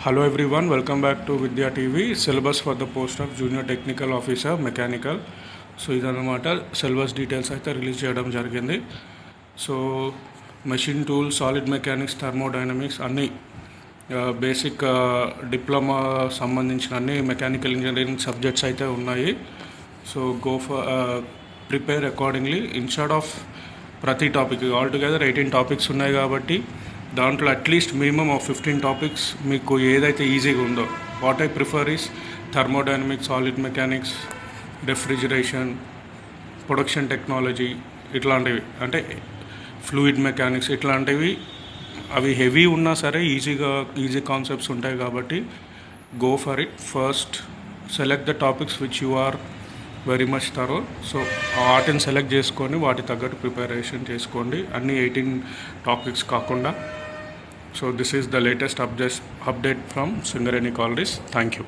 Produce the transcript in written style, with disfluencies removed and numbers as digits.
Hello everyone, welcome back to Vidya TV. Syllabus for the post of Junior Technical Officer Mechanical. So ఇదన్నమాట syllabus details అయితే release చేయడం జరిగింది. So machine tool, solid mechanics, thermodynamics అన్నీ basic diploma సంబంధించిన అన్ని mechanical engineering subjects అయితే ఉన్నాయి. So go for prepare accordingly. Instead of ప్రతి టాపిక్ ఆల్ టుగెదర్ 18 టాపిక్స్ ఉన్నాయి కాబట్టి దాంట్లో అట్లీస్ట్ మినిమమ్ ఆఫ్ 15 టాపిక్స్ మీకు ఏదైతే ఈజీగా ఉందో. What I prefer is thermodynamics, solid mechanics, refrigeration, production technology, ఇట్లాంటివి అంటే ఫ్లూయిడ్ మెకానిక్స్ ఇట్లాంటివి. అవి హెవీ ఉన్నా సరే ఈజీ కాన్సెప్ట్స్ ఉంటాయి కాబట్టి go for it. First select the topics which you are very much thorough. So వాటిని సెలెక్ట్ చేసుకొని వాటి తగ్గట్టు ప్రిపరేషన్ చేసుకోండి, అన్ని 18 టాపిక్స్ కాకుండా. So this is the latest update from Singareni College. Thank you.